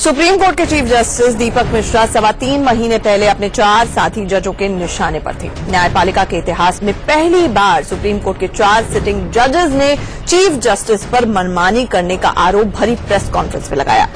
Supreme court के chief justice Deepak Mishra 3.25 महीने पहले अपने 4 साथी जजों के निशाने पर थे। न्यायपालिका के इतिहास में पहली बार सुप्रीम कोर्ट के 4 सिटिंग जजेस ने चीफ जस्टिस पर मनमानी करने का आरोप भरी प्रेस कॉन्फ्रेंस में लगाया।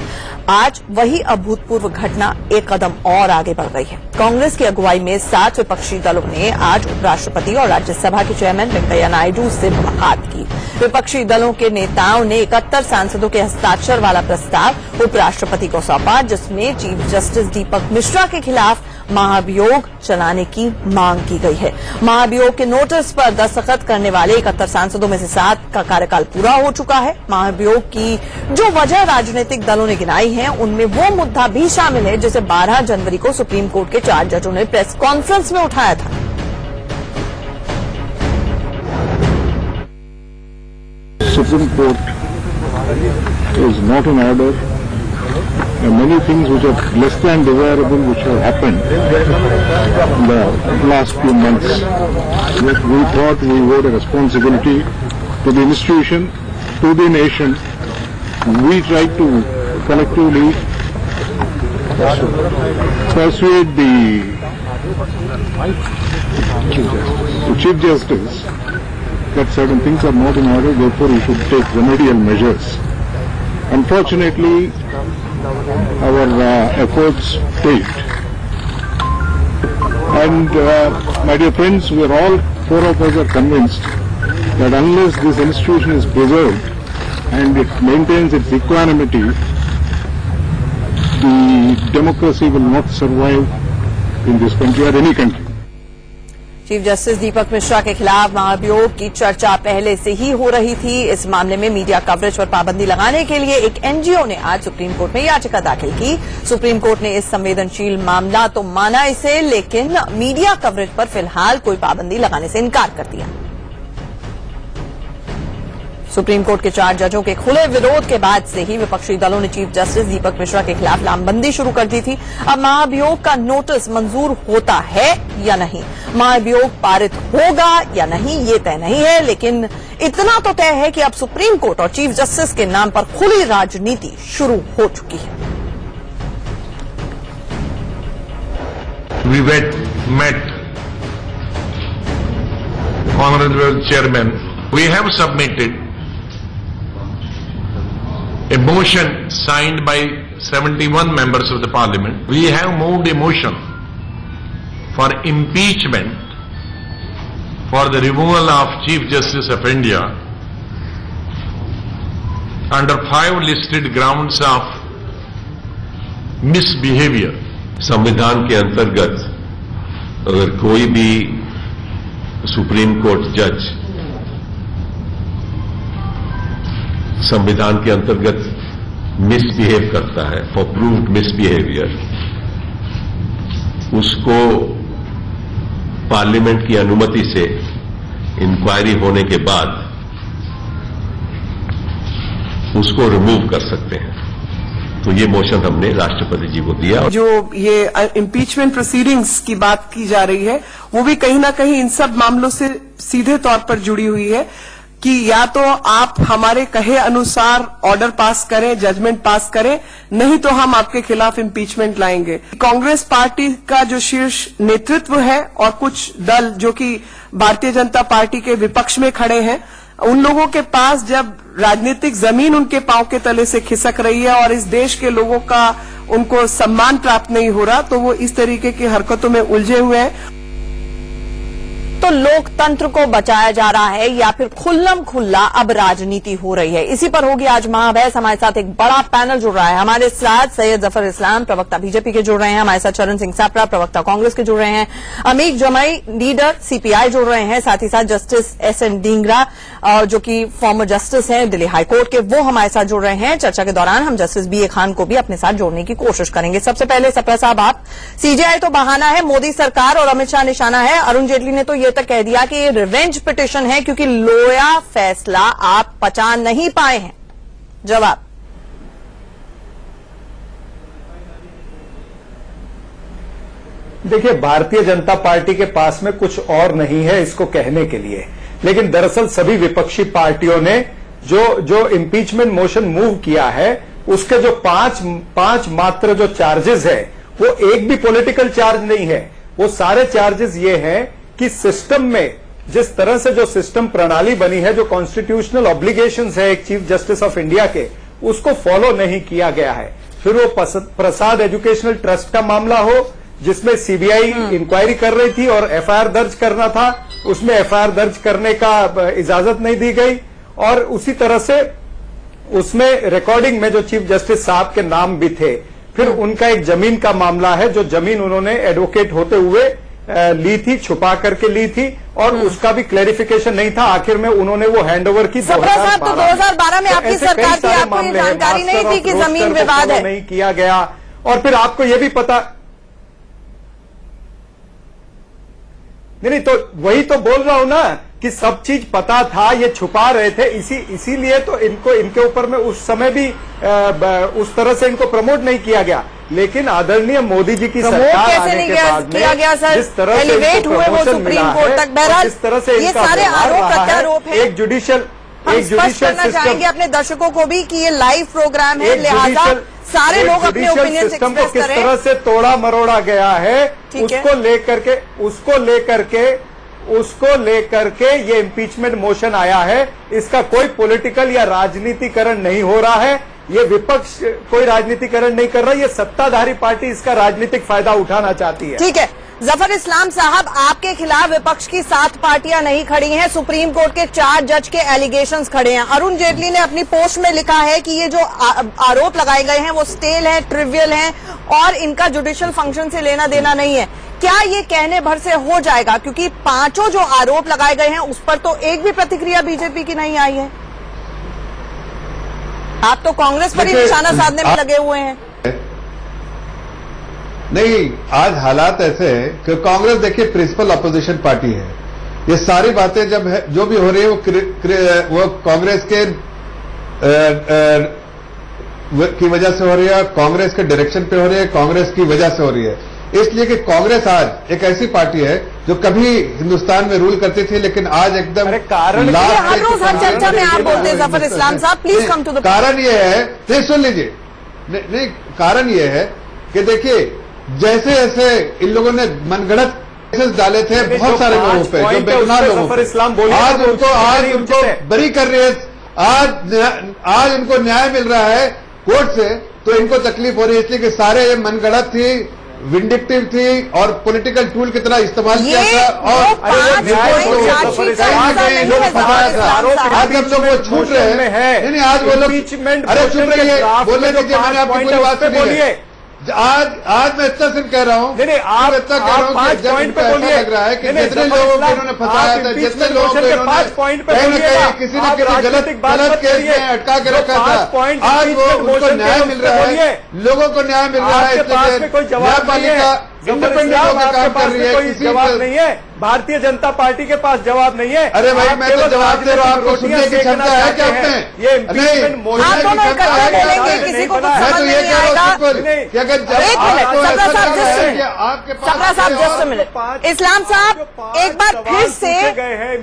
आज वही अभूतपूर्व घटना एक कदम और आगे बढ़ गई है। कांग्रेस की अगुवाई में 7 विपक्षी दलों ने आज उपराष्ट्रपति और राज्यसभा के चेयरमैन वेंकैया नायडू से मुलाकात की। विपक्षी दलों के नेताओं ने 71 सांसदों के हस्ताक्षर वाला प्रस्ताव उपराष्ट्रपति को सौंपा, जिसमें चीफ जस्टिस दीपक मिश्रा के खिलाफ महाभियोग चलाने की मांग की गई है। महाभियोग के नोटिस पर दस्तखत करने वाले 71 सांसदों में से 7 का कार्यकाल पूरा हो चुका है। महाभियोग की जो वजह राजनीतिक दलों ने गिनाई है, उनमें वो मुद्दा भी शामिल है जिसे 12 जनवरी को सुप्रीम कोर्ट के 4 जजों ने प्रेस कॉन्फ्रेंस में उठाया था। Supreme Court is not in order. There are many things which are less than desirable which have happened in the last few months. We thought we owed a responsibility to the institution, to the nation. We tried to collectively persuade the Chief Justice that certain things are not in order, therefore we should take remedial measures. Unfortunately, our efforts failed. And my dear friends, we are all 4 of us are convinced that unless this institution is preserved and it maintains its equanimity, the democracy will not survive in this country or any country. Chief justice Deepak Mishra के खिलाफ महाभियोग की चर्चा पहले से ही हो रही थी। इस मामले में मीडिया कवरेज पर पाबंदी लगाने के लिए एक एनजीओ ने आज सुप्रीम कोर्ट में याचिका दाखिल की। सुप्रीम कोर्ट ने इस संवेदनशील मामला तो माना इसे, लेकिन मीडिया कवरेज पर फिलहाल कोई पाबंदी लगाने से इनकार कर दिया। सुप्रीम कोर्ट के 4 जजों के खुले विरोध के बाद से ही विपक्षी दलों ने चीफ जस्टिस दीपक मिश्रा के खिलाफ लामबंदी शुरू कर दी थी। अब महाभियोग का नोटिस मंजूर होता है या नहीं, महाभियोग पारित होगा या नहीं, ये तय नहीं है, लेकिन इतना तो तय है कि अब सुप्रीम कोर्ट और चीफ जस्टिस के नाम पर खुली राजनीति शुरू हो चुकी है। We met Honorable Chairman. We have submitted a motion signed by 71 members of the Parliament. We have moved a motion for impeachment for the removal of Chief Justice of India under 5 listed grounds of misbehavior. संविधान के अंतर्गत अगर कोई भी supreme court जज संविधान के अंतर्गत मिसबिहेव करता है, फॉर प्रूव्ड मिसबिहेवियर, उसको पार्लियामेंट की अनुमति से इंक्वायरी होने के बाद उसको रिमूव कर सकते हैं। तो ये मोशन हमने राष्ट्रपति जी को दिया। जो ये इम्पीचमेंट प्रोसीडिंग्स की बात की जा रही है, वो भी कहीं ना कहीं इन सब मामलों से सीधे तौर पर जुड़ी हुई है कि या तो आप हमारे कहे अनुसार ऑर्डर पास करें, जजमेंट पास करें, नहीं तो हम आपके खिलाफ इम्पीचमेंट लाएंगे। कांग्रेस पार्टी का जो शीर्ष नेतृत्व है और कुछ दल जो कि भारतीय जनता पार्टी के विपक्ष में खड़े हैं, उन लोगों के पास जब राजनीतिक जमीन उनके पांव के तले से खिसक रही है और इस देश के लोगों का उनको सम्मान प्राप्त नहीं हो रहा, तो वो इस तरीके की हरकतों में उलझे हुए हैं। तो लोकतंत्र को बचाया जा रहा है या फिर खुल्लम खुल्ला अब राजनीति हो रही है, इसी पर होगी आज महाबहस। हमारे साथ एक बड़ा पैनल जुड़ रहा है। हमारे साथ सैयद जफर इस्लाम, प्रवक्ता बीजेपी के जुड़ रहे हैं। हमारे साथ चरण सिंह सापरा, प्रवक्ता कांग्रेस के जुड़ रहे हैं। अमीक जमाई, लीडर सीपीआई जुड़ रहे हैं। साथ ही साथ जस्टिस एसएन डींगरा, जो कि फॉर्मर जस्टिस हैं दिल्ली हाईकोर्ट के, वो हमारे साथ जुड़ रहे हैं। चर्चा के दौरान हम जस्टिस बीए खान को भी अपने साथ जोड़ने की कोशिश करेंगे। सबसे पहले सपरा साहब, आप, सीजेआई तो बहाना है, मोदी सरकार और अमित शाह निशाना है। अरुण जेटली ने तो ये तक कह दिया कि ये रिवेंज पिटिशन है क्योंकि लोया फैसला आप पचा नहीं पाए हैं। जवाब। देखिए, भारतीय जनता पार्टी के पास में कुछ और नहीं है इसको कहने के लिए, लेकिन दरअसल सभी विपक्षी पार्टियों ने जो इम्पीचमेंट मोशन मूव किया है उसके जो पांच मात्र जो चार्जेस है वो एक भी पॉलिटिकल चार्ज नहीं है। वो सारे चार्जेस ये हैं कि सिस्टम में जिस तरह से जो सिस्टम प्रणाली बनी है, जो कॉन्स्टिट्यूशनल ऑब्लिगेशंस है एक चीफ जस्टिस ऑफ इंडिया के, उसको फॉलो नहीं किया गया है। फिर वो प्रसाद एजुकेशनल ट्रस्ट का मामला हो जिसमें सीबीआई इंक्वायरी कर रही थी और एफआईआर दर्ज करना था, उसमें एफआईआर दर्ज करने का इजाजत नहीं दी गई, और उसी तरह से उसमें रिकॉर्डिंग में जो चीफ जस्टिस साहब के नाम भी थे। फिर उनका एक जमीन का मामला है, जो जमीन उन्होंने एडवोकेट होते हुए ली थी, छुपा करके ली थी, और उसका भी क्लैरिफिकेशन नहीं था। आखिर में उन्होंने वो हैंडओवर की 2012 में आपकी सरकार थी, आपको ये जानकारी नहीं थी कि जमीन विवाद है, नहीं किया गया। और फिर आपको ये भी पता नहीं, तो वही तो बोल रहा हूं ना कि सब चीज पता था, ये छुपा रहे थे, इसीलिए तो इनके ऊपर में उस समय भी उस तरह से इनको प्रमोट नहीं किया गया। लेकिन आदरणीय मोदी जी की सरकार आने के बाद में जिस तरह से एलिवेट हुए वो सुप्रीम कोर्ट तक, बहरहाल जिस तरह से ये सारे आरोप प्रत्यारोप है। एक जुडिशियल करना चाहेंगे अपने दर्शकों को भी कि ये लाइव प्रोग्राम है, लिहाजा सारे लोग अपने ओपिनियन सिस्टम को किस तरह से तोड़ा मरोड़ा गया है, उसको लेकर के ये इम्पीचमेंट मोशन आया है। इसका कोई पॉलिटिकल या राजनीतिकरण नहीं हो रहा है, ये विपक्ष कोई राजनीतिकरण नहीं कर रहा, ये सत्ताधारी पार्टी इसका राजनीतिक फायदा उठाना चाहती है। ठीक है, जफर इस्लाम साहब, आपके खिलाफ विपक्ष की 7 पार्टियां नहीं खड़ी हैं, सुप्रीम कोर्ट के 4 जज के एलिगेशंस खड़े हैं। अरुण जेटली ने अपनी पोस्ट में लिखा है कि ये जो आरोप लगाए गए हैं वो स्टेल हैं, ट्रिवियल हैं और इनका जुडिशियल फंक्शन से लेना देना नहीं है। क्या ये कहने भर से हो जाएगा? क्योंकि 5 जो आरोप लगाए गए हैं उस पर तो एक भी प्रतिक्रिया बीजेपी की नहीं आई है। आप तो कांग्रेस पर ही निशाना साधने में लगे हुए हैं। नहीं, आज हालात ऐसे हैं कि कांग्रेस देखिए प्रिंसिपल अपोजिशन पार्टी है। ये सारी बातें जब है, जो भी हो रही है वो कांग्रेस के की वजह से हो रही है, कांग्रेस के डायरेक्शन पे हो रही है, कांग्रेस की वजह से हो रही है। इसलिए कि कांग्रेस आज एक ऐसी पार्टी है जो कभी हिंदुस्तान में रूल करती थी, लेकिन आज एकदम कारण हर रोज हर चर्चा में आप बोलते हैं जफर इस्लाम साहब, प्लीज कम टू द कारण ये है, नहीं सुन लीजिए, नहीं कारण ये है कि देखिए जैसे जैसे इन लोगों ने मनगढ़ंत केसेस डाले थे बहुत सारे लोगों पे, जो बेगुनाह लोगों पे, आज उनको बरी कर रही है, आज उनको न्याय मिल रहा है कोर्ट से, तो इनको तकलीफ हो रही है, इसलिए कि सारे ये मनगढ़ंत थी, विंडिक्टिव थी और पॉलिटिकल टूल की तरह इस्तेमाल किया था, और आज जब लोग वो छूट रहे हैं, नहीं आज वो लोग, अरे चुप रहिए, बोलने दीजिए, मैंने आपकी पूरी बात सुनी है। आज मैं इतना सिर्फ कह रहा हूँ, आप इतना कह रहा हूँ कि जब इनको ऐसा लग रहा है कि जितने लोगों को इन्होंने फंसाया था, जितने लोगों को इन्होंने कहीं न कहीं किसी न किसी गलत केस में अटका के रखा था, आज वो उनको न्याय मिल रहा है, लोगों को न्याय मिल रहा है, न्यायपालिका इंडिपेंडेंट होकर काम कर रही है, किसी जवाब नहीं है, भारतीय जनता पार्टी के पास जवाब नहीं है। अरे भाई मैं तो जवाब दे रहा हूँ, आपको सुनने की क्षमता है क्या आपने? ये इम्पीचमेंट मोशन आप दोनों इकट्ठे बोलेंगे, किसी को कुछ समझ नहीं आएगा। सबरा साहब जस्ट अ मिनट, इस्लाम साहब एक बार फिर से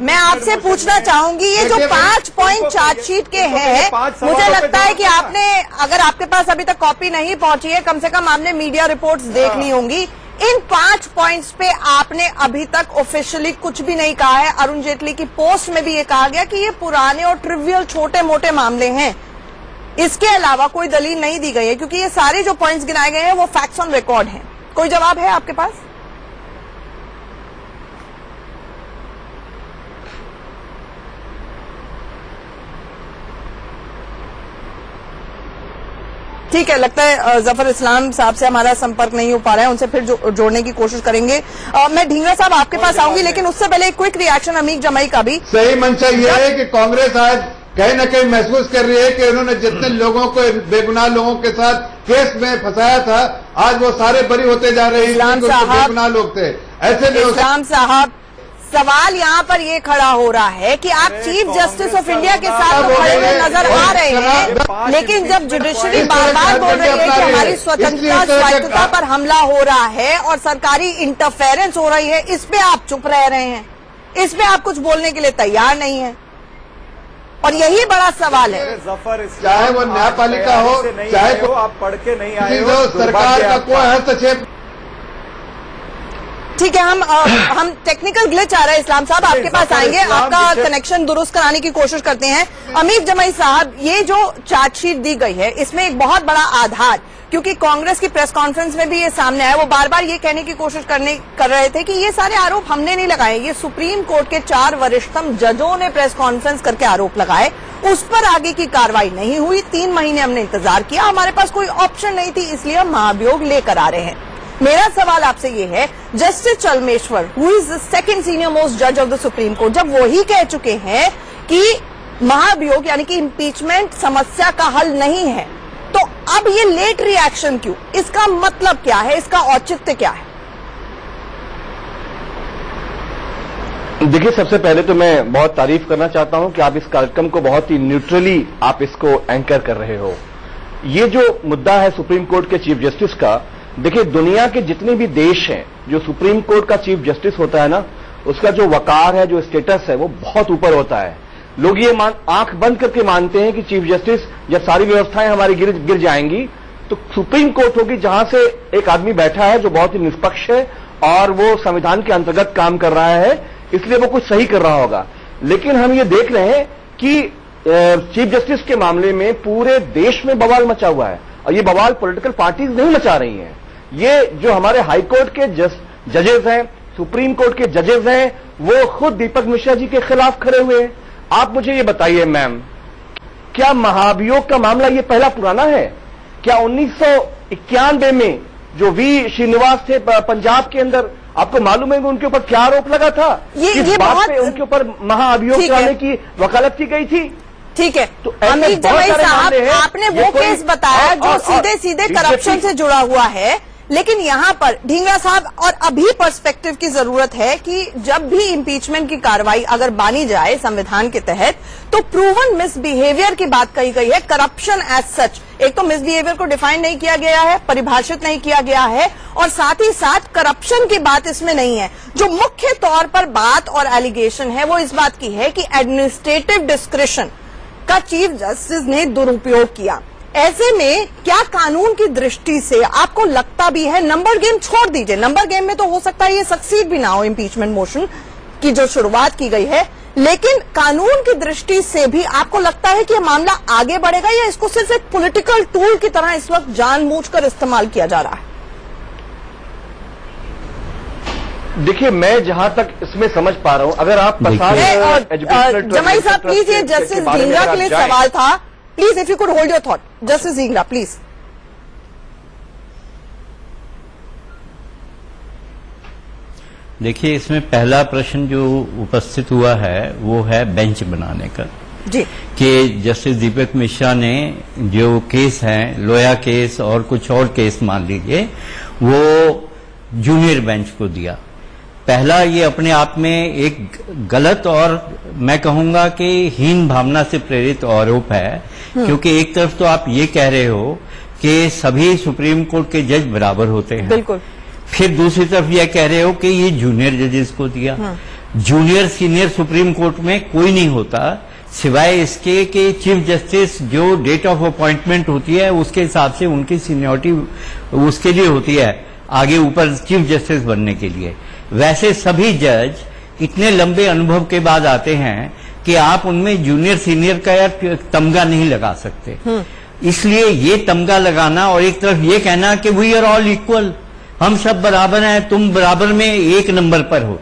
मैं आपसे पूछना चाहूंगी, ये जो 5 पॉइंट चार्जशीट के हैं, मुझे लगता है कि आपने, अगर आपके पास अभी तक कॉपी नहीं पहुंची है, कम से कम आपने मीडिया रिपोर्ट्स देख ली होंगी। इन 5 पॉइंट्स पे आपने अभी तक ऑफिशियली कुछ भी नहीं कहा है। अरुण जेटली की पोस्ट में भी ये कहा गया कि ये पुराने और ट्रिवियल छोटे मोटे मामले हैं, इसके अलावा कोई दलील नहीं दी गई है, क्योंकि ये सारे जो पॉइंट्स गिनाए गए हैं वो फैक्ट्स ऑन रिकॉर्ड हैं। कोई जवाब है आपके पास? ठीक है, लगता है जफर इस्लाम साहब से हमारा संपर्क नहीं हो पा रहा है, उनसे फिर जोड़ने की कोशिश करेंगे। मैं ढींगरा साहब आपके पास आऊंगी, लेकिन उससे पहले एक क्विक रिएक्शन अमीक जमाई का भी। सही मंशा यह है कि कांग्रेस आज कहीं न कहीं महसूस कर रही है कि उन्होंने जितने लोगों को, बेगुनाह लोगों के साथ केस में फंसाया था, आज वो सारे बरी होते जा रहे हैं, बेगुनाह लोग थे। ऐसे में इस्लाम साहब, सवाल यहाँ पर ये खड़ा हो रहा है कि आप चीफ जस्टिस ऑफ इंडिया के साथ तो खड़े हुए नजर आ रहे हैं, लेकिन जब जुडिशरी बार बार बोल रही है कि हमारी स्वतंत्रता स्वायत्तता पर हमला हो रहा है और सरकारी इंटरफेरेंस हो रही है, इस पे आप चुप रह रहे हैं, इस पे आप कुछ बोलने के लिए तैयार नहीं है। और यही बड़ा सवाल है। जफर, चाहे वो न्यायपालिका हो, चाहे को आप पढ़ के नहीं आए हो, सरकार का कोई हस्तक्षेप। ठीक है, हम टेक्निकल ग्लिच आ रहा है इस्लाम साहब, आपके पास आएंगे, आपका कनेक्शन दुरुस्त कराने की कोशिश करते हैं। अमीर जमाई साहब, ये जो चार्जशीट दी गई है इसमें एक बहुत बड़ा आधार, क्योंकि कांग्रेस की प्रेस कॉन्फ्रेंस में भी ये सामने आया, वो बार बार ये कहने की कोशिश कर रहे थे कि ये सारे आरोप हमने नहीं लगाए, ये सुप्रीम कोर्ट के 4 वरिष्ठतम जजों ने प्रेस कॉन्फ्रेंस करके आरोप लगाए, उस पर आगे की कार्रवाई नहीं हुई। 3 महीने हमने इंतजार किया, हमारे पास कोई ऑप्शन नहीं थी, इसलिए हम महाभियोग लेकर आ रहे हैं। मेरा सवाल आपसे ये है, justice Chelameswar, who is the second senior most जज ऑफ द सुप्रीम कोर्ट, जब वो ही कह चुके हैं कि महाभियोग यानी कि इम्पीचमेंट समस्या का हल नहीं है, तो अब ये लेट रिएक्शन क्यों? इसका मतलब क्या है, इसका औचित्य क्या है? देखिए, सबसे पहले तो मैं बहुत तारीफ करना चाहता हूं कि आप इस कार्यक्रम को बहुत ही न्यूट्रली आप इसको एंकर कर रहे हो। ये जो मुद्दा है सुप्रीम कोर्ट के चीफ जस्टिस का, देखिए दुनिया के जितने भी देश हैं, जो सुप्रीम कोर्ट का चीफ जस्टिस होता है ना, उसका जो वकार है, जो स्टेटस है, वो बहुत ऊपर होता है। लोग ये आंख बंद करके मानते हैं कि चीफ जस्टिस, जब सारी व्यवस्थाएं हमारी गिर जाएंगी तो सुप्रीम कोर्ट होगी, जहां से एक आदमी बैठा है जो बहुत ही निष्पक्ष है और वो संविधान के अंतर्गत काम कर रहा है, इसलिए वो कुछ सही कर रहा होगा। लेकिन हम ये देख रहे हैं कि चीफ जस्टिस के मामले में पूरे देश में बवाल मचा हुआ है, और ये बवाल पॉलिटिकल पार्टीज नहीं मचा रही हैं। ये जो हमारे हाई कोर्ट के जजेस हैं, सुप्रीम कोर्ट के जजेस हैं, वो खुद दीपक मिश्रा जी के खिलाफ खड़े हुए हैं। आप मुझे ये बताइए मैम, क्या महाभियोग का मामला ये पहला पुराना है? क्या 1991 में जो वी श्रीनिवास थे पंजाब के अंदर, आपको मालूम है कि उनके ऊपर क्या आरोप लगा था? किस बात पे उनके ऊपर महाअभियोग कराने की वकालत की गई थी? ठीक है, तो अमीर जमाई साहब, आपने वो केस बताया जो सीधे सीधे करप्शन से जुड़ा हुआ है, लेकिन यहाँ पर ढींगरा साहब, और अभी पर्सपेक्टिव की जरूरत है कि जब भी इम्पीचमेंट की कार्रवाई अगर मानी जाए संविधान के तहत, तो प्रूवन मिसबिहेवियर की बात कही गई है, करप्शन एज सच। एक तो मिसबिहेवियर को डिफाइन नहीं किया गया है, परिभाषित नहीं किया गया है, और साथ ही साथ करप्शन की बात इसमें नहीं है। जो मुख्य तौर पर बात और एलिगेशन है वो इस बात की है कि एडमिनिस्ट्रेटिव डिस्क्रिशन का चीफ जस्टिस ने दुरुपयोग किया। ऐसे में क्या कानून की दृष्टि से आपको लगता भी है, नंबर गेम छोड़ दीजिए, नंबर गेम में तो हो सकता है ये सक्सीड भी ना हो इम्पीचमेंट मोशन की जो शुरुआत की गई है, लेकिन कानून की दृष्टि से भी आपको लगता है कि यह मामला आगे बढ़ेगा, या इसको सिर्फ एक पॉलिटिकल टूल की तरह इस वक्त जानबूझकर इस्तेमाल किया जा रहा है? देखिए, मैं जहां तक इसमें समझ पा रहा हूं, अगर आप जमाई साहब प्लीज, ये जस्टिस ढींगरा के लिए सवाल था, please if you could hold your thought, justice Dhingra please. देखिए, इसमें पहला प्रश्न जो उपस्थित हुआ है वो है बेंच बनाने का जी, कि जस्टिस दीपक मिश्रा ने जो केस हैं, लोया केस और कुछ और केस मान लीजिए, वो जूनियर बेंच को दिया। पहला ये अपने आप में एक गलत और मैं कहूंगा कि हीन भावना से प्रेरित आरोप है, क्योंकि एक तरफ तो आप ये कह रहे हो कि सभी सुप्रीम कोर्ट के जज बराबर होते हैं, बिल्कुल, फिर दूसरी तरफ यह कह रहे हो कि ये जूनियर जजेस को दिया। जूनियर सीनियर सुप्रीम कोर्ट में कोई नहीं होता, सिवाय इसके कि चीफ जस्टिस जो डेट ऑफ अपॉइंटमेंट होती है उसके हिसाब से उनकी सीनियरिटी उसके लिए होती है, आगे ऊपर चीफ जस्टिस बनने के लिए। वैसे सभी जज इतने लंबे अनुभव के बाद आते हैं कि आप उनमें जूनियर सीनियर का यार तमगा नहीं लगा सकते। इसलिए ये तमगा लगाना और एक तरफ ये कहना कि वी आर ऑल इक्वल, हम सब बराबर हैं, तुम बराबर में एक नंबर पर हो,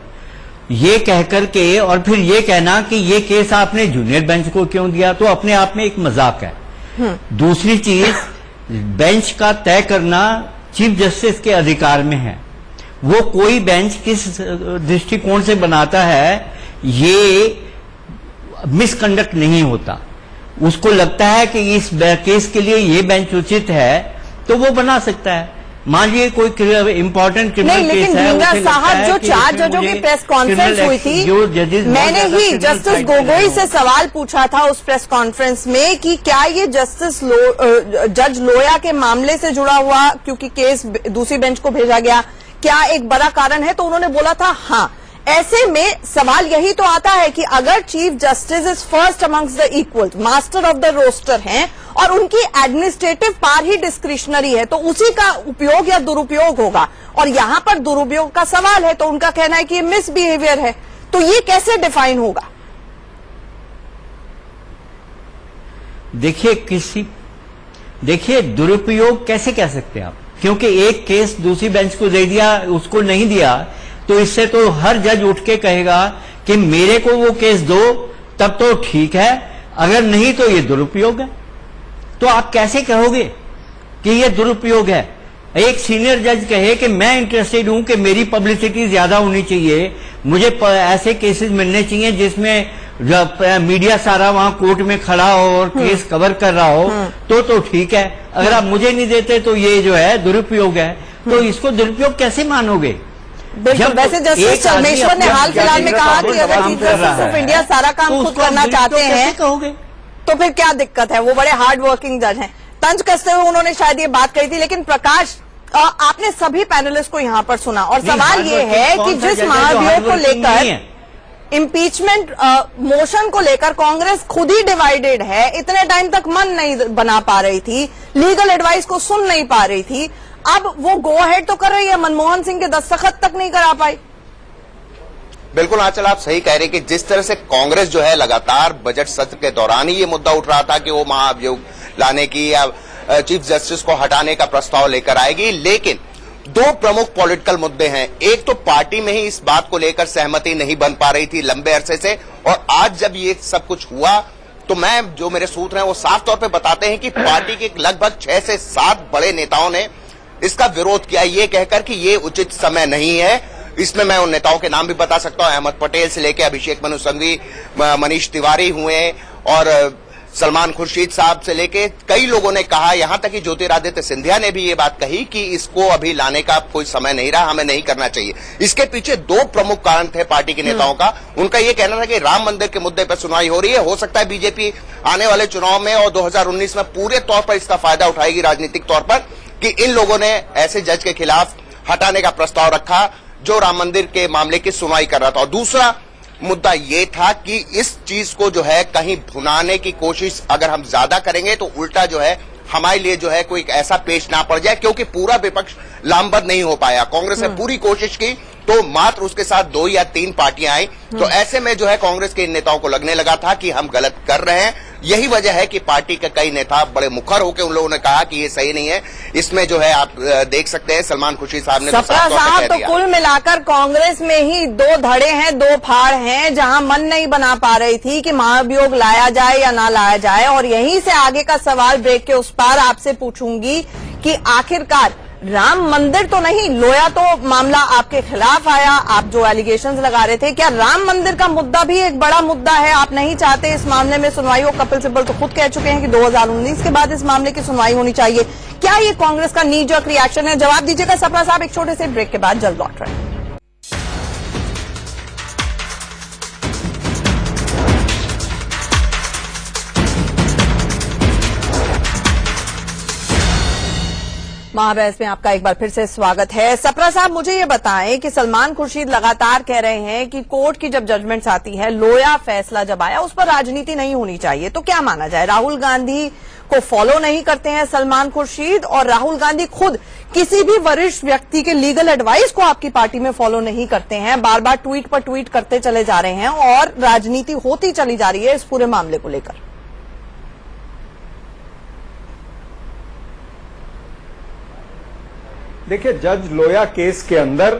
ये कहकर के और फिर ये कहना कि ये केस आपने जूनियर बेंच को क्यों दिया, तो अपने आप में एक मजाक है। दूसरी चीज, बेंच का तय करना चीफ जस्टिस के अधिकार में है, वो कोई बेंच किस दृष्टिकोण से बनाता है ये मिसकंडक्ट नहीं होता। उसको लगता है कि इस केस के लिए ये बेंच उचित है तो वो बना सकता है। मान लीजिए कोई इंपॉर्टेंट क्रिमिनल केस है, लेकिन साहब जो 4 जजों की प्रेस कॉन्फ्रेंस हुई थी, मैंने ही जस्टिस गोगोई से सवाल पूछा था उस प्रेस कॉन्फ्रेंस में कि क्या ये जज लोया के मामले से जुड़ा हुआ, क्योंकि केस दूसरी बेंच को भेजा गया, क्या एक बड़ा कारण है? तो उन्होंने बोला था हाँ, ऐसे में सवाल यही तो आता है कि अगर chief justice is first amongst the equal, master of the roster हैं और उनकी एडमिनिस्ट्रेटिव पावर ही डिस्क्रिशनरी है, तो उसी का उपयोग या दुरुपयोग होगा, और यहां पर दुरुपयोग का सवाल है, तो उनका कहना है कि ये मिसबिहेवियर है। तो ये कैसे डिफाइन होगा? देखिए दुरुपयोग कैसे कह सकते हैं आप, क्योंकि एक केस दूसरी बेंच को दे दिया, उसको नहीं दिया, तो इससे तो हर जज उठ के कहेगा कि मेरे को वो केस दो, तब तो ठीक है, अगर नहीं तो ये दुरुपयोग है। तो आप कैसे कहोगे कि ये दुरुपयोग है? एक सीनियर जज कहे कि मैं इंटरेस्टेड हूं कि मेरी पब्लिसिटी ज्यादा होनी चाहिए, मुझे ऐसे केसेस मिलने चाहिए जिसमें मीडिया सारा वहां कोर्ट में खड़ा हो और केस कवर कर रहा हो, तो ठीक है। अगर आप मुझे नहीं देते तो ये जो है दुरुपयोग है। तो इसको दुरुपयोग कैसे मानोगे? बिल्कुल। वैसे जस्टिस चरमेश्वर ने हाल फिलहाल में कहा कि अगर चीफ जस्टिस ऑफ इंडिया सारा काम खुद करना चाहते हैं तो फिर क्या दिक्कत है? वो बड़े हार्ड वर्किंग जज हैं। तंज कसते हुए उन्होंने शायद ये बात कही थी। लेकिन प्रकाश, आपने सभी पैनलिस्ट को यहाँ पर सुना और सवाल ये है कि जिस महाभियोग को लेकर, इम्पीचमेंट मोशन को लेकर कांग्रेस खुद ही डिवाइडेड है, इतने टाइम तक मन नहीं बना पा रही थी, लीगल एडवाइस को सुन नहीं पा रही थी, अब वो गो अहेड तो कर रही है, मनमोहन सिंह के दस्तखत तक नहीं करा पाई। बिल्कुल आंचल, आप सही कह रहे हैं कि जिस तरह से कांग्रेस जो है लगातार बजट सत्र के दौरान ही ये मुद्दा उठ रहा था कि वो महाभियोग लाने की या चीफ जस्टिस को हटाने का प्रस्ताव लेकर आएगी, लेकिन दो प्रमुख पॉलिटिकल मुद्दे हैं। एक तो पार्टी में ही इस बात को लेकर सहमति नहीं बन पा रही थी लंबे अरसे से, और आज जब ये सब कुछ हुआ तो जो मेरे सूत्र हैं वो साफ तौर पे बताते हैं कि पार्टी के लगभग 6 से 7 बड़े नेताओं ने इसका विरोध किया, ये कहकर कि ये उचित समय नहीं है। इसमें मैं उन नेताओं के नाम भी बता सकता हूं, अहमद पटेल से लेकर अभिषेक मनु सिंघवी, मनीष तिवारी हुए और सलमान खुर्शीद साहब से लेके कई लोगों ने कहा, यहां तक कि ज्योतिरादित्य सिंधिया ने भी ये बात कही कि इसको अभी लाने का कोई समय नहीं रहा, हमें नहीं करना चाहिए। इसके पीछे 2 प्रमुख कारण थे पार्टी के नेताओं का। उनका ये कहना था कि राम मंदिर के मुद्दे पर सुनवाई हो रही है, हो सकता है बीजेपी आने वाले चुनाव में और 2019 में पूरे तौर पर इसका फायदा उठाएगी राजनीतिक तौर पर, कि इन लोगों ने ऐसे जज के खिलाफ हटाने का प्रस्ताव रखा जो राम मंदिर के मामले की सुनवाई कर रहा था। और दूसरा मुद्दा ये था कि इस चीज को जो है कहीं भुनाने की कोशिश अगर हम ज्यादा करेंगे तो उल्टा जो है हमारे लिए जो है कोई ऐसा पेश ना पड़ जाए, क्योंकि पूरा विपक्ष लामबंद नहीं हो पाया। कांग्रेस ने पूरी कोशिश की तो मात्र उसके साथ 2 या 3 पार्टियां आई, तो ऐसे में जो है कांग्रेस के इन नेताओं को लगने लगा था कि हम गलत कर रहे हैं। यही वजह है कि पार्टी के कई नेता बड़े मुखर होकर उन लोगों ने कहा कि ये सही नहीं है। इसमें जो है आप देख सकते हैं सलमान खुर्शीद साहब ने तो कुल मिलाकर कांग्रेस में ही 2 धड़े हैं, 2 फाड़ हैं, जहां मन नहीं बना पा रही थी कि महाभियोग लाया जाए या ना लाया जाए। और यहीं से आगे का सवाल ब्रेक के उस पार आपसे पूछूंगी कि आखिरकार राम मंदिर तो नहीं, लोया तो मामला आपके खिलाफ आया, आप जो एलिगेशंस लगा रहे थे, क्या राम मंदिर का मुद्दा भी एक बड़ा मुद्दा है? आप नहीं चाहते इस मामले में सुनवाई हो? कपिल सिब्बल तो खुद कह चुके हैं कि 2019 के बाद इस मामले की सुनवाई होनी चाहिए। क्या ये कांग्रेस का नी जर्क रिएक्शन है? जवाब दीजिएगा सपना साहब एक छोटे से ब्रेक के बाद। जल्द लौट रहे हैं। महाबहस में आपका एक बार फिर से स्वागत है। सपरा साहब, मुझे ये बताएं कि सलमान खुर्शीद लगातार कह रहे हैं कि कोर्ट की जब जजमेंट्स आती है, लोया फैसला जब आया, उस पर राजनीति नहीं होनी चाहिए। तो क्या माना जाए? राहुल गांधी को फॉलो नहीं करते हैं सलमान खुर्शीद, और राहुल गांधी खुद किसी भी वरिष्ठ व्यक्ति के लीगल एडवाइस को आपकी पार्टी में फॉलो नहीं करते हैं, बार बार ट्वीट पर ट्वीट करते चले जा रहे हैं और राजनीति होती चली जा रही है इस पूरे मामले को लेकर। देखिए, जज लोया केस के अंदर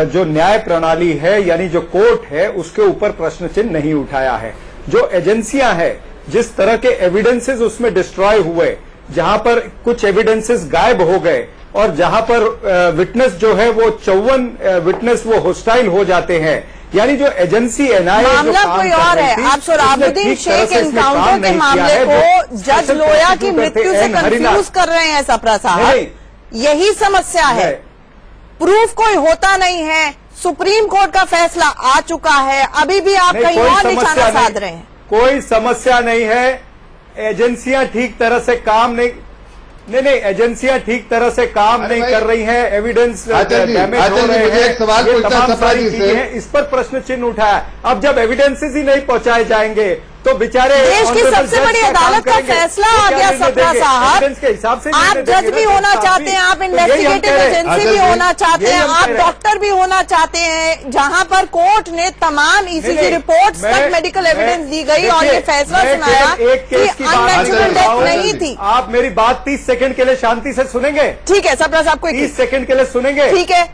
जो न्याय प्रणाली है यानी जो कोर्ट है उसके ऊपर प्रश्न चिन्ह नहीं उठाया है। जो एजेंसियां हैं, जिस तरह के एविडेंसेस उसमें डिस्ट्रॉय हुए, जहां पर कुछ एविडेंसेस गायब हो गए और जहां पर विटनेस जो है वो 54 विटनेस वो होस्टाइल हो जाते हैं, यानी जो एजेंसी एनआईए मामला कोई और है। आप सोहराबुद्दीन शेख एनकाउंटर के मामले को जज लोया की मृत्यु से कंफ्यूज कर रहे हैं सपरा साहब। यही समस्या है, प्रूफ कोई होता नहीं है। सुप्रीम कोर्ट का फैसला आ चुका है, अभी भी आप कहीं और निशाना साध रहे हैं। कोई समस्या नहीं है, एजेंसियां ठीक तरह से काम नहीं। नहीं, एजेंसियां ठीक तरह से काम नहीं कर रही हैं, एविडेंस डैमेज हो रहे हैं, एक सवाल ये पूछता तमाम सफा सारी जी चीजें से। हैं, इस पर प्रश्न चिन्ह उठाया। अब जब एविडेंसेस ही नहीं पहुंचाए जाएंगे तो बेचारे देश की सबसे बड़ी अदालत का फैसला आ गया सप्रा साहब। के हिसाब से आप जज भी होना चाहते हैं, आप इन्वेस्टिगेटिव एजेंसी भी होना चाहते हैं, आप डॉक्टर भी होना चाहते हैं, जहां पर कोर्ट ने तमाम ईसीजी रिपोर्ट्स तक मेडिकल एविडेंस दी गई और ये फैसला सुनाया कि अननेचुरल डेथ नहीं थी। आप मेरी बात 30 सेकंड के लिए शांति से सुनेंगे? ठीक है सप्रा साहब को 30 सेकंड के लिए सुनेंगे? ठीक है,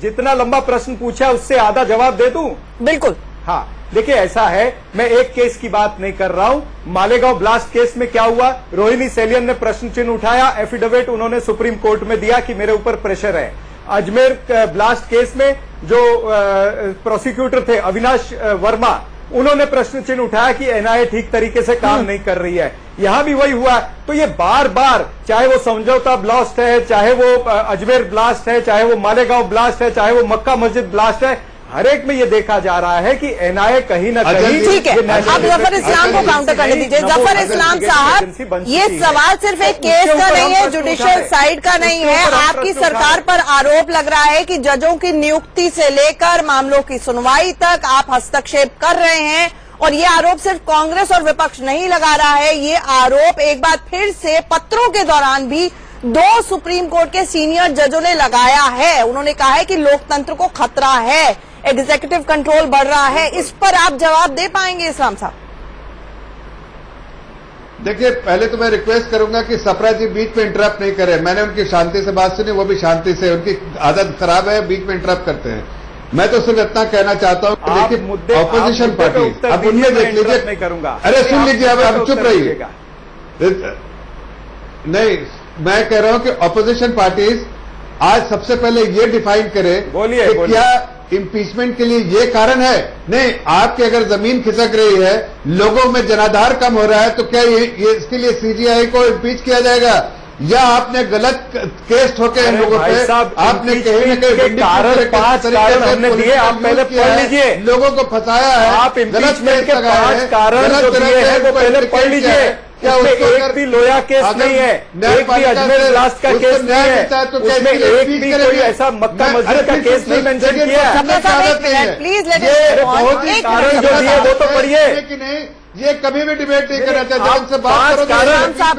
जितना लंबा प्रश्न पूछा उससे आधा जवाब दे दूं? बिल्कुल। हाँ, देखिए ऐसा है, मैं एक केस की बात नहीं कर रहा हूं। मालेगांव ब्लास्ट केस में क्या हुआ, रोहिणी सेलियन ने प्रश्न चिन्ह उठाया, एफिडेविट उन्होंने सुप्रीम कोर्ट में दिया कि मेरे ऊपर प्रेशर है। अजमेर ब्लास्ट केस में जो प्रोसिक्यूटर थे अविनाश वर्मा, उन्होंने प्रश्न चिन्ह उठाया कि एनआईए ठीक तरीके से काम नहीं कर रही है। यहां भी वही हुआ। तो ये बार बार, चाहे वो समझौता ब्लास्ट है, चाहे वो अजमेर ब्लास्ट है, चाहे वो मालेगांव ब्लास्ट है, चाहे वो मक्का मस्जिद ब्लास्ट है, हर एक में ये देखा जा रहा है कि एनआईए कहीं ना कहीं। ठीक है, आप जफर इस्लाम को काउंटर करने दीजिए। जफर इस्लाम साहब, ये सवाल सिर्फ एक केस का नहीं है, जुडिशियल साइड का नहीं है। आपकी सरकार पर आरोप लग रहा है कि जजों की नियुक्ति से लेकर मामलों की सुनवाई तक आप हस्तक्षेप कर रहे हैं, और ये आरोप सिर्फ कांग्रेस और विपक्ष नहीं लगा रहा है, ये आरोप एक बार फिर से पत्रों के दौरान भी 2 सुप्रीम कोर्ट के सीनियर जजों ने लगाया है। उन्होंने कहा है कि लोकतंत्र को खतरा है, एग्जीक्यूटिव कंट्रोल बढ़ रहा है। इस पर आप जवाब दे पाएंगे इस्लाम साहब? देखिए, पहले तो मैं रिक्वेस्ट करूंगा कि सप्रा जी बीच में इंटरप्ट नहीं करें। मैंने उनकी शांति से बात सुनी, वो भी शांति से, उनकी आदत खराब है, बीच में इंटरप्ट करते हैं। मैं तो सिर्फ इतना कहना चाहता हूं कि देखिए, ऑपोजिशन पार्टी, अब उनमें देख लीजिए, नहीं करूंगा, अरे सुन लीजिए, अब चुप रहिए। नहीं, मैं कह रहा हूं कि ऑपोजिशन पार्टीज आज सबसे पहले ये डिफाइन करें बोलिए, कि क्या इम्पीचमेंट के लिए ये कारण है। नहीं, आपकी अगर जमीन खिसक रही है, लोगों में जनाधार कम हो रहा है, तो क्या ये इसके लिए सीजीआई को इम्पीच किया जाएगा, या आपने गलत केस ठोके इन लोगों पे, आपने कहीं न कहीं कारण 5 कारण हमने दिए, आप पहले पढ़ लीजिए। लोगों को फंसाया है, आप इम्पीचमेंट के 5 कारण जो दिए हैं वो पहले पढ़ लीजिए। क्या उसमें उसको एक भी लोया केस नहीं है, एक भी अजमेर ब्लास्ट का केस नहीं है, उसमें एक भी कोई ऐसा मक्का मस्जिद का केस नहीं मेंशन किया है। प्लीज लेट बहुत ही कारण जो दिए वो तो पढ़िए कि नहीं, ये कभी भी डिबेट नहीं करना चाहिए। आप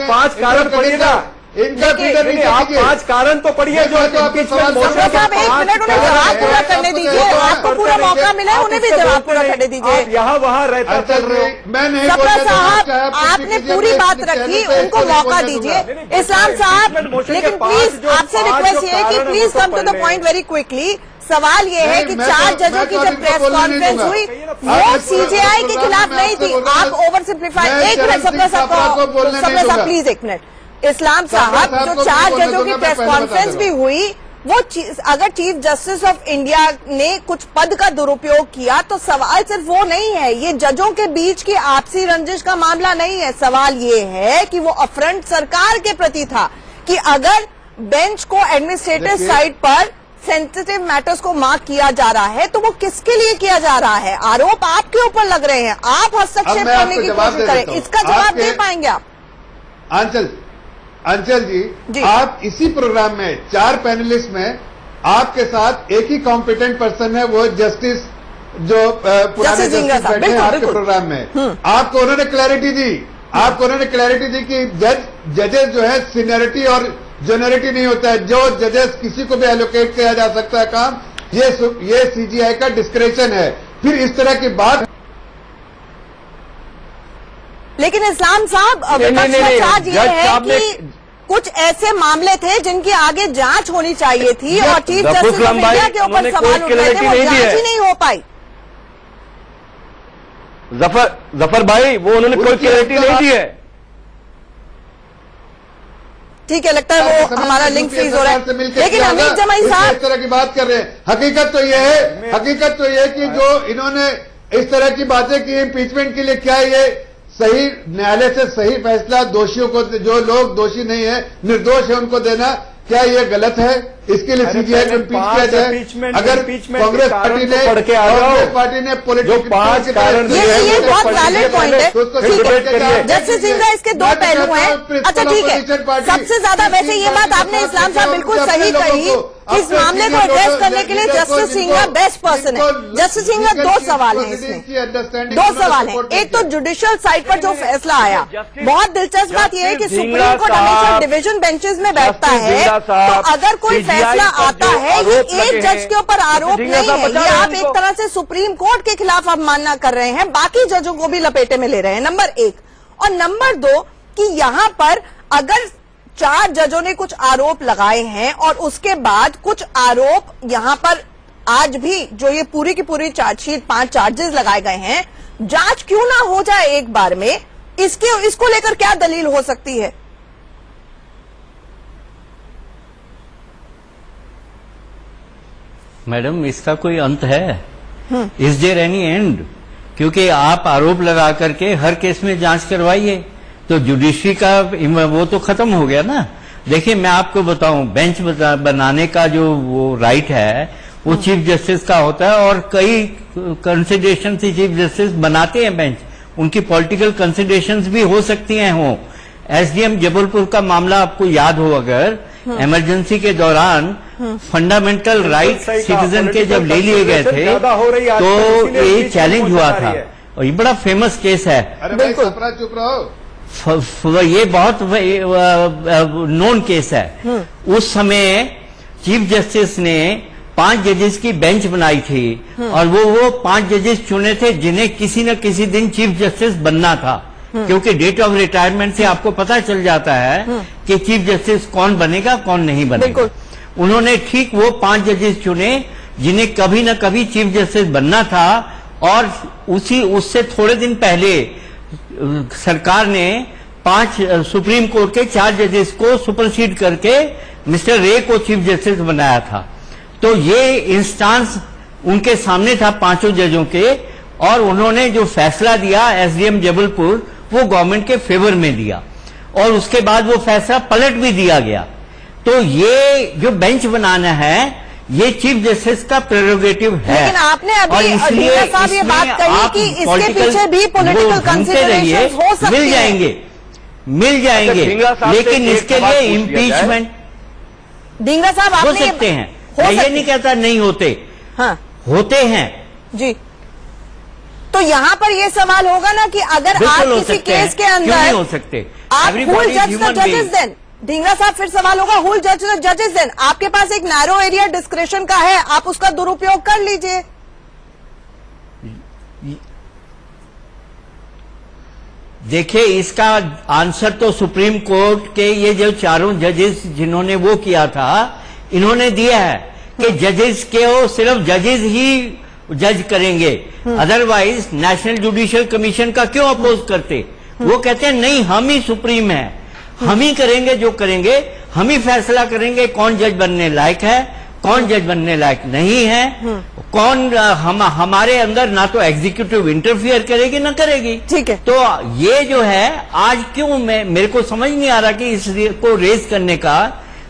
5 कारण पढ़िएगा, इनका फीडर नहीं, आप 5 कारण तो पढ़िए जो इम्पीचमेंट मोशन साहब, 1 मिनट उन्हें जवाब पूरा करने दीजिए। आपको पूरा मौका मिला है, उन्हें भी जवाब पूरा करने दीजिए। यहाँ वहाँ रहता चल रहे हो। मैं नहीं सप्रा साहब, आपने पूरी बात रखी, उनको मौका दीजिए। इस्लाम साहब, लेकिन प्लीज आपसे रिक्वेस्ट ये है कि please come to the point very quickly. सवाल ये है कि 4 जजों की जब प्रेस कॉन्फ्रेंस हुई, वो सीजेआई के खिलाफ नहीं थी। आप ओवर सिंप्लीफाई। 1 मिनट सप्रा साहब, प्लीज 1 मिनट। इस्लाम साहब, जो 4 जजों की प्रेस कॉन्फ्रेंस भी हुई, वो अगर चीफ जस्टिस ऑफ इंडिया ने कुछ पद का दुरुपयोग किया तो सवाल सिर्फ वो नहीं है, ये जजों के बीच की आपसी रंजिश का मामला नहीं है। सवाल ये है कि वो अफरंट सरकार के प्रति था कि अगर बेंच को एडमिनिस्ट्रेटिव साइड पर सेंसिटिव मैटर्स को मार्क किया जा रहा है तो वो किसके लिए किया जा रहा है? आरोप आपके ऊपर लग रहे हैं, आप हस्तक्षेप करने की कोशिश करें। इसका जवाब दे पाएंगे आप? अंचल जी, आप इसी प्रोग्राम में 4 पैनलिस्ट में आपके साथ एक ही कॉम्पिटेंट पर्सन है, वो जस्टिस जो पुराने जस्टिस बैठे हैं आपके प्रोग्राम में। आपको उन्होंने क्लैरिटी दी, कि जजेस जो है सीनियरिटी और जूनियरिटी नहीं होता है, जो जजेस किसी को भी एलोकेट किया जा सकता है काम, ये सीजीआई का डिस्क्रेशन है। फिर इस तरह की बात। लेकिन इस्लाम साहब, विपक्ष का चार्ज ये है कि कुछ ऐसे मामले थे जिनकी आगे जांच होनी चाहिए थी और चीफ जस्टिस ऑफ इंडिया के ऊपर सवाल उठ रहे थे, वो जांच ही नहीं हो पाई। जफर भाई, वो उन्होंने कोई क्लैरिटी नहीं दी है। ठीक है, लगता है वो हमारा लिंक फ्रीज हो रहा है। लेकिन अमीर जमाई साहब इस तरह की बात कर रहे हैं। हकीकत तो यह है कि जो इन्होंने इस तरह की बातें की इम्पीचमेंट के लिए, क्या ये सही न्यायालय से सही फैसला दोषियों को, जो लोग दोषी नहीं है, निर्दोष है, उनको देना, क्या ये गलत है? इसके लिए सीबीआई को इम्पीच किया जाए। अगर कांग्रेस पार्टी ने जो 5 कारण ये बहुत वैलिड पॉइंट है। ठीक है, जस्टिस सिंघा इसके 2 पहलू हैं। अच्छा ठीक है, सबसे ज्यादा वैसे ये बात आपने इस्लाम साहब बिल्कुल सही कही, इस मामले को एड्रेस करने के लिए जस्टिस सिंघा बेस्ट पर्सन है। जस्टिस सिंघा 2 सवाल हैं इसमें, 2 सवाल हैं। एक तो जुडिशियल साइड पर जो फैसला आया, बहुत दिलचस्प बात यह है कि सुप्रीम कोर्ट हमेशा डिवीजन बेंचेस में बैठता है, तो अगर कोई फैसला आता है, ये एक जज के ऊपर आरोप नहीं है, ये आप एक तरह से सुप्रीम कोर्ट के खिलाफ अवमानना कर रहे हैं, बाकी जजों को भी लपेटे में ले रहे हैं, नंबर 1। और नंबर 2 कि यहां पर अगर 4 जजों ने कुछ आरोप लगाए हैं और उसके बाद कुछ आरोप यहां पर आज भी जो ये पूरी की पूरी चार्जशीट 5 चार्जेस लगाए गए हैं, जांच क्यों ना हो जाए एक बार में? इसको लेकर क्या दलील हो सकती है? मैडम, इसका कोई अंत है? Is there any end? क्योंकि आप आरोप लगा करके हर केस में जांच करवाइए तो जुडिशरी का वो तो खत्म हो गया ना। देखिए, मैं आपको बताऊं, बेंच बनाने का जो वो राइट है वो चीफ जस्टिस का होता है, और कई कंसिडरेशन से चीफ जस्टिस बनाते हैं बेंच, उनकी पॉलिटिकल कंसिडरेशंस भी हो सकती हैं। हो एसडीएम जबलपुर का मामला आपको याद हो, अगर इमरजेंसी के दौरान फंडामेंटल राइट सिटीजन के जब ले लिए गए थे तो ये चैलेंज हुआ था, और ये बड़ा फेमस केस है। बिल्कुल, चुप रहो। ये बहुत नोन केस है। उस समय चीफ जस्टिस ने 5 जजेस की बेंच बनाई थी, और वो 5 जजेस चुने थे जिन्हें किसी न किसी दिन चीफ जस्टिस बनना था, क्योंकि डेट ऑफ रिटायरमेंट से आपको पता चल जाता है कि चीफ जस्टिस कौन बनेगा कौन नहीं बनेगा। उन्होंने ठीक वो 5 जजेस चुने जिन्हें कभी न कभी चीफ जस्टिस बनना था, और उससे थोड़े दिन पहले सरकार ने 5 सुप्रीम कोर्ट के 4 जजेस को सुपरसीड करके मिस्टर रे को चीफ जस्टिस बनाया था। तो ये इंस्टांस उनके सामने था 5 जजों के, और उन्होंने जो फैसला दिया एसडीएम जबलपुर, वो गवर्नमेंट के फेवर में दिया, और उसके बाद वो फैसला पलट भी दिया गया। तो ये जो बेंच बनाना है, ये चीफ जस्टिस का प्रेरोगेटिव है। लेकिन आपने अभी अजीजा साहब ये बात कही कि इसके पीछे भी पॉलिटिकल कंसिडरेशंस हो सकते हैं। मिल जाएंगे, लेकिन इसके लिए इम्पीचमेंट ढींगरा साहब हो सकते हैं। मैं ये नहीं कहता नहीं होते, हाँ होते हैं जी। तो यहाँ पर ये सवाल होगा ना कि अगर आप किसी केस के अंदर क्यों नहीं हो सकते, आप who judge the judges then? Dhingra साहब, फिर सवाल होगा who judge the judges then? आपके पास एक नैरो एरिया डिस्क्रिप्शन का है, आप उसका दुरुपयोग कर लीजिए। देखिए, इसका आंसर तो सुप्रीम कोर्ट के ये जो 4 जजेस जिन्होंने वो किया था, इन्होंने दिया है कि जजेस के वो सिर्फ जजेस ही जज करेंगे, अदरवाइज नेशनल जुडिशियल कमीशन का क्यों अपोज करते? वो कहते हैं नहीं, हम ही सुप्रीम है, हम ही करेंगे जो करेंगे, हम ही फैसला करेंगे कौन जज बनने लायक है, कौन जज बनने लायक नहीं है, कौन हमारे अंदर ना तो एग्जीक्यूटिव इंटरफियर करेगी ना करेगी। ठीक है। तो ये जो है आज क्यों मेरे को समझ नहीं आ रहा कि इसको रेज करने का,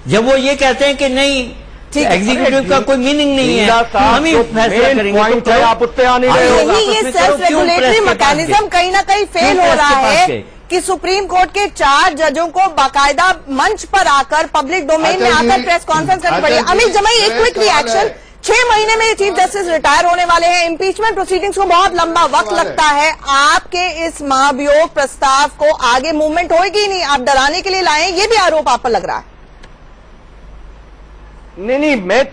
जब वो ये कहते हैं कि नहीं एग्जीक्यूटिव का कोई मीनिंग नहीं है, हम ही फैसला करेंगे, तो आप उससे आने ये सेल्फ रेगुलेटरी मैकेनिज्म कहीं ना कहीं फेल हो रहा है कि सुप्रीम कोर्ट के 4 जजों को बाकायदा मंच पर आकर पब्लिक डोमेन में आकर प्रेस कॉन्फ्रेंस करनी पड़ी। अमित जमाई, एक क्विक रिएक्शन। 6 महीने में चीफ जस्टिस रिटायर होने वाले हैं, इम्पीचमेंट प्रोसीडिंग्स को बहुत लंबा वक्त लगता है, आपके इस महाभियोग प्रस्ताव को आगे मूवमेंट होगी नहीं, आप डराने के लिए लाए, ये भी आरोप आप पर लग रहा है। नहीं, मैं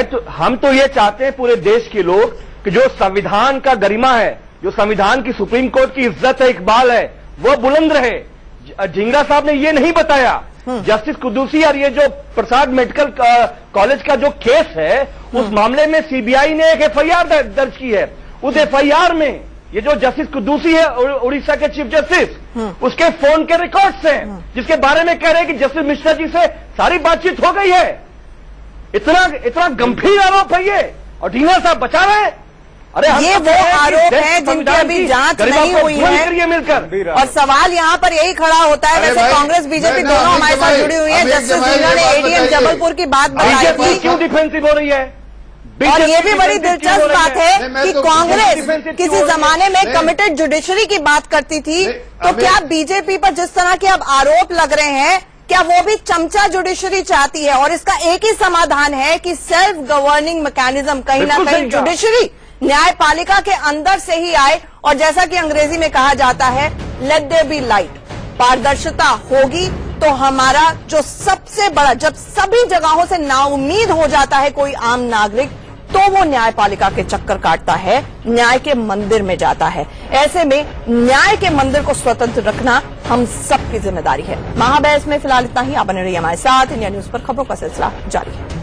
तो हम तो ये चाहते हैं पूरे देश के लोग कि जो संविधान का गरिमा है, जो संविधान की सुप्रीम कोर्ट की इज्जत है, इकबाल है, वो बुलंद रहे। ढींगरा साहब ने ये नहीं बताया, जस्टिस कुद्दूसी और ये जो प्रसाद मेडिकल कॉलेज का जो केस है, उस मामले में सीबीआई ने एक एफआईआर दर्ज की है। उस एफआईआर में ये जो जस्टिस कुद्दूसी है उड़ीसा के चीफ जस्टिस, उसके फोन के रिकॉर्ड्स हैं, जिसके बारे में कह रहे हैं कि जस्टिस मिश्रा जी से सारी बातचीत हो गई है। इतना गंभीर आरोप है ये, और ढींगरा साहब बचा रहे हैं। अरे हम ये तो वो कह रहे हैं आरोप कि है जिनकी संविधान अभी की जांच गरिमा नहीं को हुई ध्वस्त है। करिए मिलकर। और सवाल यहाँ पर यही खड़ा होता है, अरे वैसे भाई, कांग्रेस बीजेपी मैं दोनों हमारे साथ अमित जुड़ी हुई है। अमित जस्टिस जमाई मीना ये ने बात एडीएम बताइए। जबलपुर की बात बताई बीजेपी थी। क्यों डिफेंसिव हो रही है? और ये भी बड़ी बीजेपी क्यों हो दिलचस्प रही बात है नहीं, मैं कि तो कांग्रेस डिफेंसिव क्यों किसी हो रही है? जमाने में नहीं। कमिटेड जुडिशरी की बात करती थी, नहीं, तो अभी- क्या बीजेपी पर जिस तरह के अब आरोप लग रहे हैं, क्या वो भी चमचा जुडिशरी चाहती है? और इसका एक ही समाधान है कि सेल्फ गवर्निंग मैकेनिज्म कहीं ना बिल्कुल कहीं सही कहा। जुडिशरी न्यायपालिका के अंदर से ही आए। और जैसा कि अंग्रेजी में कहा जाता है, लेट देयर बी लाइट, पारदर्शिता होगी तो हमारा जो सबसे बड़ा, जब सभी जगहों से नाउम्मीद हो जाता है कोई आम नागरिक, तो वो न्यायपालिका के चक्कर काटता है, न्याय के मंदिर में जाता है। ऐसे में न्याय के मंदिर को स्वतंत्र रखना हम सबकी जिम्मेदारी है। महाबहस में फिलहाल इतना ही। आप बने रहिए हमारे साथ। इंडिया न्यूज पर खबरों का सिलसिला जारी है।